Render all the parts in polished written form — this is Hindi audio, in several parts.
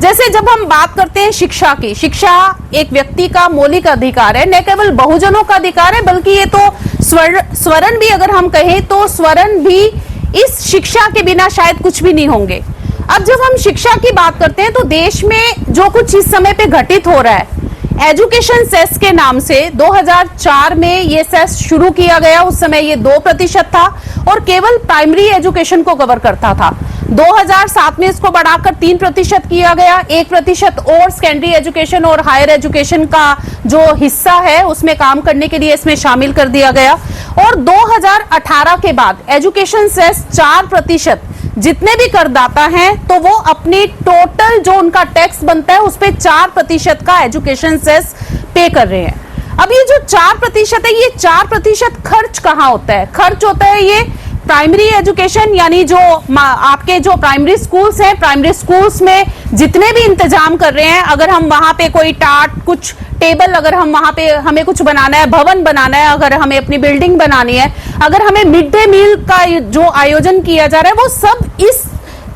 जैसे जब हम बात करते हैं शिक्षा की, शिक्षा एक व्यक्ति का मौलिक अधिकार है, न केवल बहुजनों का अधिकार है बल्कि ये तो स्वर्ण भी अगर हम कहें तो स्वर्ण भी इस शिक्षा के बिना शायद कुछ भी नहीं होंगे। अब जब हम शिक्षा की बात करते हैं तो देश में जो कुछ इस समय पे घटित हो रहा है, एजुकेशन सेस के नाम से 2004 में ये सेस शुरू किया गया। उस समय ये 2% था और केवल प्राइमरी एजुकेशन को कवर करता था। 2007 में इसको बढ़ाकर 3% किया गया, 1% और सेकेंडरी एजुकेशन और हायर एजुकेशन का जो हिस्सा है उसमें काम करने के लिए इसमें शामिल कर दिया गया। और 2018 के बाद एजुकेशन सेस 4%, जितने भी करदाता हैं तो वो अपनी टोटल जो उनका टैक्स बनता है उस पे 4% का एजुकेशन सेस पे कर रहे हैं। अब ये जो 4% है, ये 4% खर्च कहाँ होता है? खर्च होता है ये प्राइमरी एजुकेशन, यानी जो आपके जो प्राइमरी स्कूल्स हैं, प्राइमरी स्कूल्स में जितने भी इंतजाम कर रहे हैं, अगर हम वहां पे कोई टाट, कुछ टेबल, अगर हम वहां पे हमें कुछ बनाना है, भवन बनाना है, अगर हमें अपनी बिल्डिंग बनानी है, अगर हमें मिड डे मील का जो आयोजन किया जा रहा है वो सब इस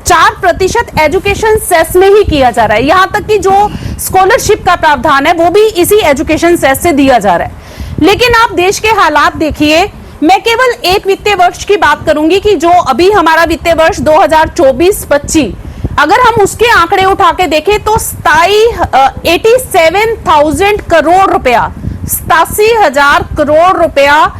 4% एजुकेशन सेस में ही किया जा रहा है। यहां तक कि जो स्कॉलरशिप का प्रावधान है वो भी इसी एजुकेशन सेस से दिया जा रहा है। लेकिन आप देश के हालात देखिए, मैं केवल एक वित्तीय वर्ष की बात करूंगी कि जो अभी हमारा वित्तीय वर्ष 2024-25, अगर हम उसके आंकड़े उठा के देखें तो 87,000 करोड़ रुपया, 87,000 करोड़ रुपया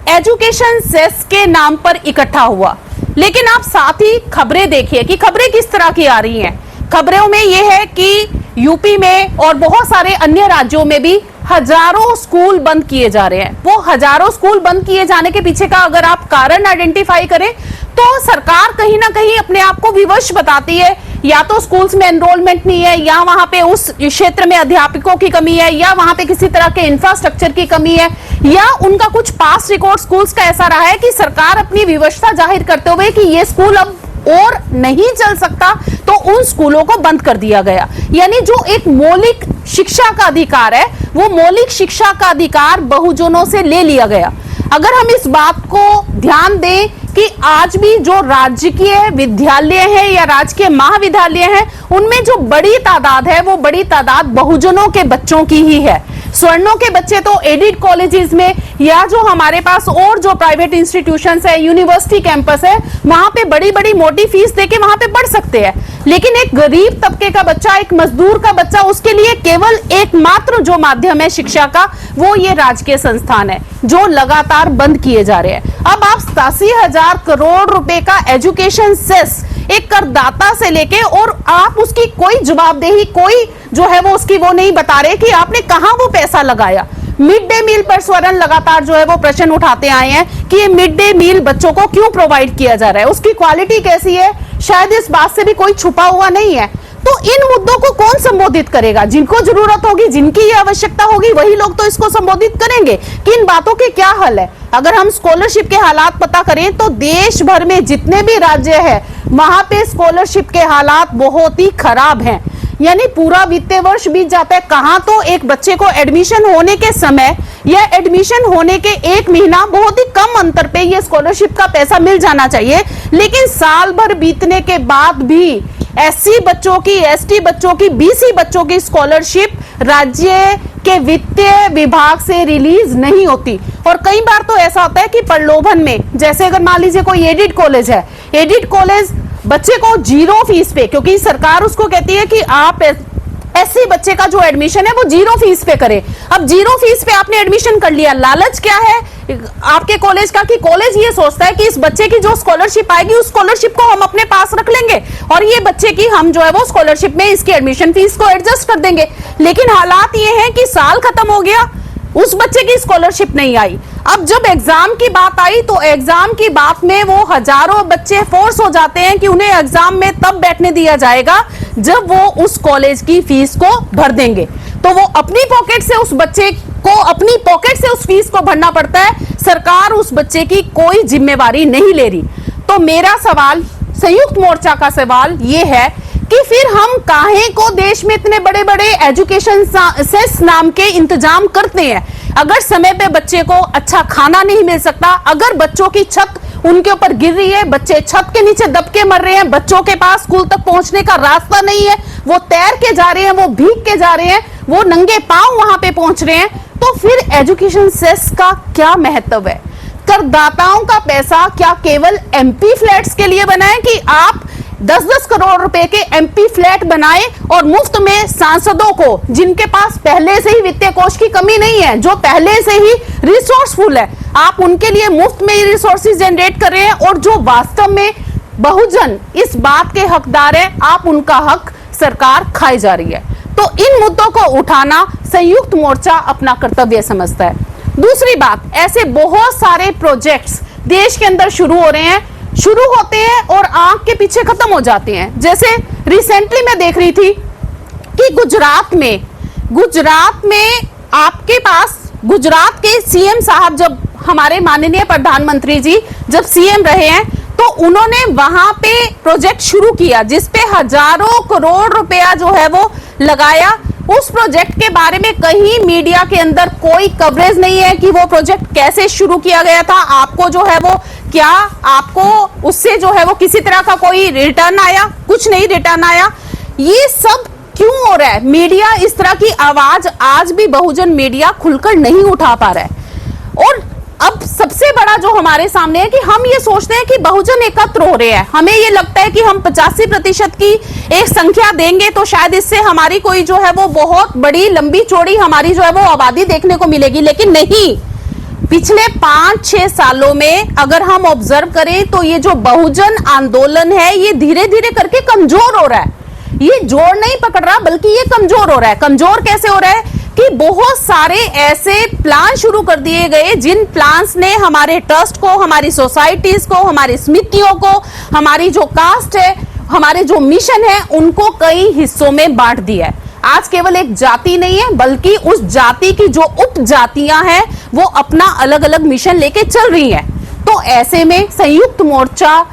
एजुकेशन सेस के नाम पर इकट्ठा हुआ। लेकिन आप साथ ही खबरें देखिए कि खबरें किस तरह की आ रही हैं। खबरों में यह है कि यूपी में और बहुत सारे अन्य राज्यों में भी हजारों स्कूल बंद किए जा रहे हैं। वो हजारों स्कूल बंद किए जाने के पीछे का अगर आप कारण आइडेंटिफाई करें तो सरकार कहीं ना कहीं अपने आप को विवश बताती है, या तो स्कूल्स में एनरोलमेंट नहीं है, या वहां पे उस क्षेत्र में अध्यापकों की कमी है, या वहां पे किसी तरह के इंफ्रास्ट्रक्चर की कमी है, या उनका कुछ पास रिकॉर्ड स्कूल्स का ऐसा रहा है कि सरकार अपनी विवशता जाहिर करते हुए कि ये स्कूल अब और नहीं चल सकता तो उन स्कूलों को बंद कर दिया गया। यानी जो एक मौलिक शिक्षा का अधिकार है वो मौलिक शिक्षा का अधिकार बहुजनों से ले लिया गया। अगर हम इस बात को ध्यान दें कि आज भी जो राजकीय विद्यालय है या राजकीय महाविद्यालय है उनमें जो बड़ी तादाद है वो बड़ी तादाद बहुजनों के बच्चों की ही है। स्वर्णों के बच्चे तो एडिड कॉलेजेस में या जो हमारे पास और जो प्राइवेट इंस्टीट्यूशंस है, यूनिवर्सिटी कैंपस है, वहां पे बड़ी बड़ी मोटी फीस देके वहां पे पढ़ सकते हैं। लेकिन एक गरीब तबके का बच्चा, एक मजदूर का बच्चा, उसके लिए केवल एकमात्र जो माध्यम है शिक्षा का वो ये राजकीय संस्थान है जो लगातार बंद किए जा रहे हैं। अब आप 87,000 करोड़ रुपए का एजुकेशन सेस एक करदाता से लेके, और आप उसकी कोई जवाबदेही, कोई जो है वो उसकी वो नहीं बता रहे कि आपने कहां वो पैसा लगाया। मिड डे मील पर स्वर्ण लगातार जो है वो प्रश्न उठाते आए हैं कि ये मिड डे मील बच्चों को क्यों प्रोवाइड किया जा रहा है, उसकी क्वालिटी कैसी है, शायद इस बात से भी कोई छुपा हुआ नहीं है। तो इन मुद्दों को कौन संबोधित करेगा? जिनको जरूरत होगी, जिनकी ये आवश्यकता होगी, वही लोग तो इसको संबोधित करेंगे कि इन बातों के क्या हल है। अगर हम स्कॉलरशिप के हालात पता करें तो देश भर में जितने भी राज्य है वहां पे स्कॉलरशिप के हालात बहुत ही खराब हैं। यानी पूरा वित्तीय वर्ष बीत जाता है, कहां तो एक बच्चे को एडमिशन होने के समय या एडमिशन होने के 1 महीना, बहुत ही कम अंतर पे ये स्कॉलरशिप का पैसा मिल जाना चाहिए, लेकिन साल भर बीतने के बाद भी एससी बच्चों की, एसटी बच्चों की, बीसी बच्चों की स्कॉलरशिप राज्य के वित्तीय विभाग से रिलीज नहीं होती। और कई बार तो ऐसा होता है कि प्रलोभन में, जैसे अगर मान लीजिए कोई एडिड कॉलेज है, एडिड कॉलेज बच्चे को 0 फीस पे, क्योंकि सरकार उसको कहती है कि आप ऐसे बच्चे का जो एडमिशन है वो 0 फीस पे करे। अब 0 फीस पे आपने एडमिशन कर लिया, लालच क्या है आपके कॉलेज का कि कॉलेज ये सोचता है कि इस बच्चे की जो स्कॉलरशिप आएगी उस स्कॉलरशिप को हम अपने पास रख लेंगे और ये बच्चे की हम जो है वो स्कॉलरशिप में इसकी एडमिशन फीस को एडजस्ट कर देंगे। लेकिन हालात ये हैं कि साल खत्म हो गया, उस बच्चे की स्कॉलरशिप नहीं आई। अब जब एग्जाम की बात आई तो एग्जाम की बात में वो हजारों बच्चे फोर्स हो जाते हैं कि उन्हें एग्जाम में तब बैठने दिया जाएगा जब वो उस कॉलेज की फीस को भर देंगे। तो वो अपनी पॉकेट से उस बच्चे को, अपनी पॉकेट से उस फीस को भरना पड़ता है, सरकार उस बच्चे की कोई जिम्मेवारी नहीं ले रही। तो मेरा सवाल, संयुक्त मोर्चा का सवाल ये है कि फिर हम काहे को देश में इतने बड़े बड़े एजुकेशन सेस नाम के इंतजाम करते हैं। अगर समय पे बच्चे को अच्छा खाना नहीं मिल सकता, अगर बच्चों की छत उनके ऊपर गिर रही है, बच्चे छत के नीचे दबके मर रहे हैं, बच्चों के पास स्कूल तक पहुंचने का रास्ता नहीं है, वो तैर के जा रहे हैं, वो भीग के जा रहे हैं, वो नंगे पांव वहां पे पहुंच रहे हैं, तो फिर एजुकेशन सेस का क्या महत्व है? करदाताओं का पैसा क्या केवल एमपी फ्लैट्स के लिए बना है कि आप 10-10 करोड़ रुपए के एमपी फ्लैट बनाए और मुफ्त में सांसदों को, जिनके पास पहले से ही वित्तीय कोष की कमी नहीं है, जो पहले से ही रिसोर्सफुल है, आप उनके लिए मुफ्त में रिसोर्सेज जनरेट कर रहे हैं, और जो वास्तव में बहुजन इस बात के हकदार है, आप उनका हक सरकार खाई जा रही है। तो इन मुद्दों को उठाना संयुक्त मोर्चा अपना कर्तव्य समझता है। दूसरी बात, ऐसे बहुत सारे प्रोजेक्ट्स देश के अंदर शुरू हो रहे हैं, शुरू होते हैं और आंख के पीछे खत्म हो जाते हैं। जैसे रिसेंटली मैं देख रही थी कि गुजरात में आपके पास गुजरात के सीएम साहब, जब हमारे माननीय प्रधानमंत्री जी जब सीएम रहे हैं, तो उन्होंने वहां पे प्रोजेक्ट शुरू किया जिसपे हजारों करोड़ रुपया जो है वो लगाया। उस प्रोजेक्ट के बारे में कहीं मीडिया के अंदर कोई कवरेज नहीं है कि वो प्रोजेक्ट कैसे शुरू किया गया था, आपको जो है वो क्या आपको उससे जो है वो किसी तरह का कोई रिटर्न आया? कुछ नहीं रिटर्न आया। ये सब क्यों हो रहा है? मीडिया इस तरह की आवाज आज भी बहुजन मीडिया खुलकर नहीं उठा पा रहा है। और अब सबसे बड़ा जो हमारे सामने है कि हम ये सोचते हैं कि बहुजन एकत्र हो रहे हैं, हमें ये लगता है कि हम 85% की एक संख्या देंगे तो शायद इससे हमारी कोई जो है वो बहुत बड़ी लंबी चौड़ी हमारी जो है वो आबादी देखने को मिलेगी, लेकिन नहीं। पिछले 5-6 सालों में अगर हम ऑब्जर्व करें तो ये जो बहुजन आंदोलन है ये धीरे धीरे करके कमजोर हो रहा है। ये जोर नहीं पकड़ रहा बल्कि ये कमजोर हो रहा है। कमजोर कैसे हो रहा है कि बहुत सारे ऐसे प्लान शुरू कर दिए गए जिन प्लान्स ने हमारे ट्रस्ट को, हमारी सोसाइटीज को, हमारी समितियों को, हमारी जो कास्ट है, हमारे जो मिशन है, उनको कई हिस्सों में बांट दिया है। आज केवल एक जाति नहीं है बल्कि उस जाति की जो उप जातियां हैं वो अपना अलग अलग मिशन लेके चल रही हैं। तो ऐसे में संयुक्त मोर्चा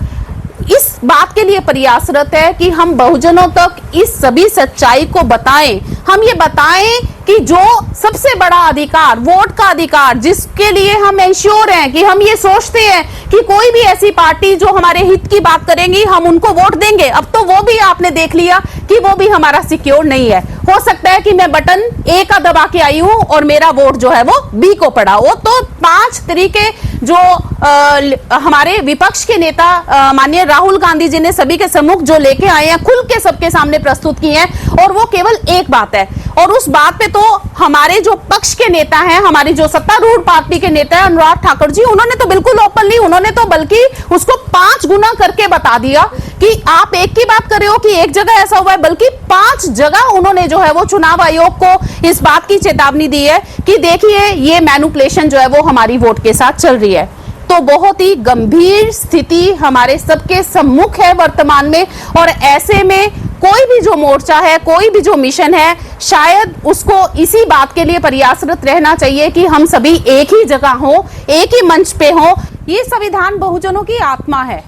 इस बात के लिए प्रयासरत है कि हम बहुजनों तक इस सभी सच्चाई को बताएं। हम ये बताएं कि जो सबसे बड़ा अधिकार, वोट का अधिकार, जिसके लिए हम इंश्योर हैं कि हम ये सोचते हैं कि कोई भी ऐसी पार्टी जो हमारे हित की बात करेंगी हम उनको वोट देंगे, अब तो वो भी आपने देख लिया कि वो भी हमारा सिक्योर नहीं है। हो सकता है कि मैं बटन ए का दबा के आई हूं और मेरा वोट जो है वो बी को पड़ा हो। तो 5 तरीके जो हमारे विपक्ष के नेता माननीय राहुल गांधी जी ने सभी के सम्मुख जो लेके आए हैं, खुल के सबके सामने प्रस्तुत किए हैं, और वो केवल एक बात है। और उस बात पे तो हमारे जो पक्ष के नेता हैं, हमारी जो सत्तारूढ़ पार्टी के नेता है अनुराग ठाकुर जी, उन्होंने तो बिल्कुल ओपनली, उन्होंने तो बल्कि उसको 5 गुना करके बता दिया कि आप एक की बात कर रहे हो कि एक जगह ऐसा हुआ है, बल्कि 5 जगह उन्होंने जो है वो चुनाव आयोग को इस बात की चेतावनी दी है कि देखिए ये मैनिपुलेशन जो है वो हमारी वोट के साथ चल रही है। तो बहुत ही गंभीर स्थिति हमारे सबके सम्मुख है वर्तमान में, और ऐसे में कोई भी जो मोर्चा है, कोई भी जो मिशन है, शायद उसको इसी बात के लिए प्रयासरत रहना चाहिए कि हम सभी एक ही जगह हो, एक ही मंच पे हो। ये संविधान बहुजनों की आत्मा है।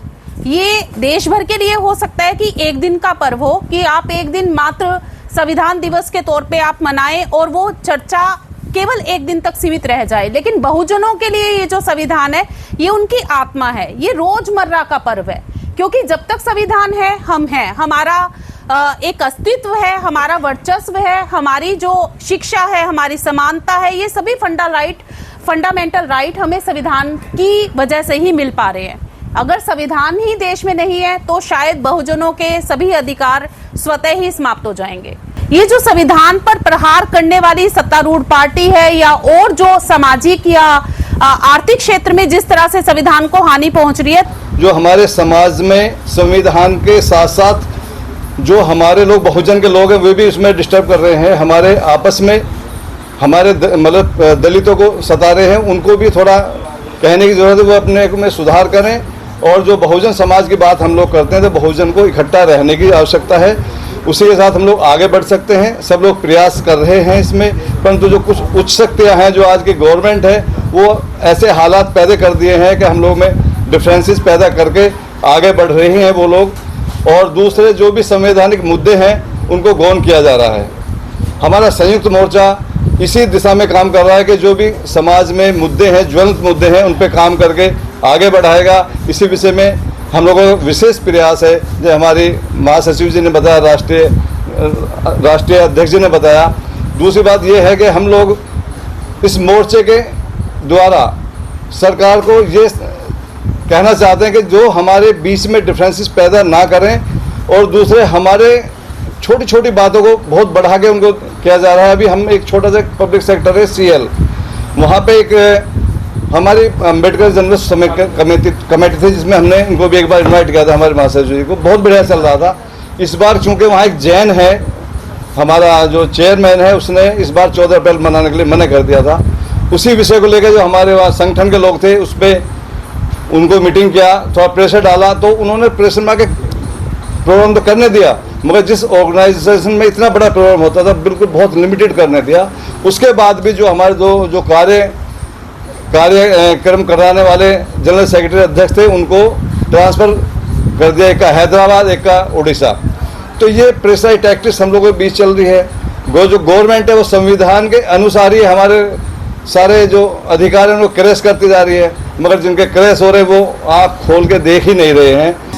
ये देश भर के लिए हो सकता है कि एक दिन का पर्व हो, कि आप एक दिन मात्र संविधान दिवस के तौर पे आप मनाएं और वो चर्चा केवल एक दिन तक सीमित रह जाए, लेकिन बहुजनों के लिए ये जो संविधान है ये उनकी आत्मा है, ये रोजमर्रा का पर्व है। क्योंकि जब तक संविधान है हम हैं, हमारा एक अस्तित्व है, हमारा वर्चस्व है, हमारी जो शिक्षा है, हमारी समानता है, ये सभी फंडामेंटल राइट हमें संविधान की वजह से ही मिल पा रहे हैं। अगर संविधान ही देश में नहीं है तो शायद बहुजनों के सभी अधिकार स्वतः ही समाप्त हो जाएंगे। ये जो संविधान पर प्रहार करने वाली सत्तारूढ़ पार्टी है, या और जो सामाजिक या आर्थिक क्षेत्र में जिस तरह से संविधान को हानि पहुंच रही है, जो हमारे समाज में संविधान के साथ साथ जो हमारे लोग, बहुजन के लोग हैं, वे भी इसमें डिस्टर्ब कर रहे हैं। हमारे आपस में हमारे मतलब दलितों को सता रहे हैं, उनको भी थोड़ा कहने की जरूरत है, वो अपने में सुधार करें। और जो बहुजन समाज की बात हम लोग करते हैं तो बहुजन को इकट्ठा रहने की आवश्यकता है, उसी के साथ हम लोग आगे बढ़ सकते हैं। सब लोग प्रयास कर रहे हैं इसमें, परंतु जो कुछ उच्च शक्तियाँ हैं, जो आज की गवर्नमेंट है, वो ऐसे हालात पैदा कर दिए हैं कि हम लोग में डिफरेंसेस पैदा करके आगे बढ़ रहे हैं वो लोग। और दूसरे जो भी संवैधानिक मुद्दे हैं उनको गौन किया जा रहा है। हमारा संयुक्त मोर्चा इसी दिशा में काम कर रहा है कि जो भी समाज में मुद्दे हैं, ज्वलंत मुद्दे हैं, उन पे काम करके आगे बढ़ाएगा। इसी विषय में हम लोगों का विशेष प्रयास है, जो हमारी महासचिव जी ने बताया, राष्ट्रीय अध्यक्ष जी ने बताया। दूसरी बात यह है कि हम लोग इस मोर्चे के द्वारा सरकार को ये कहना चाहते हैं कि जो हमारे बीच में डिफरेंसेस पैदा ना करें, और दूसरे हमारे छोटी छोटी बातों को बहुत बढ़ा के उनको किया जा रहा है। अभी हम एक छोटा सा पब्लिक सेक्टर है CL, वहाँ पे एक हमारी अम्बेडकर जर्नलिस्ट कमेटी थी, जिसमें हमने इनको भी एक बार इन्वाइट किया था, हमारे महासचिव जी को। बहुत बढ़िया चल रहा था। इस बार चूँकि वहाँ एक जैन है, हमारा जो चेयरमैन है, उसने इस बार 14 अप्रैल मनाने के लिए मना कर दिया था। उसी विषय को लेकर जो हमारे वहाँ संगठन के लोग थे, उस पर उनको मीटिंग किया, थोड़ा प्रेशर डाला, तो उन्होंने प्रेशर में आके प्रोग्राम तो करने दिया, मगर जिस ऑर्गेनाइजेशन में इतना बड़ा प्रोग्राम होता था बिल्कुल बहुत लिमिटेड करने दिया। उसके बाद भी जो हमारे जो कार्यक्रम कराने वाले जनरल सेक्रेटरी अध्यक्ष थे, उनको ट्रांसफ़र कर दिया, एक का हैदराबाद, एक का उड़ीसा। तो ये प्रेशर टैक्टिक्स हम लोगों के बीच चल रही है। जो गवर्नमेंट है वो संविधान के अनुसार ही हमारे सारे जो अधिकार हैं उनको क्रैश करती जा रही है, मगर जिनके क्रैश हो रहे हैं वो आँख खोल के देख ही नहीं रहे हैं।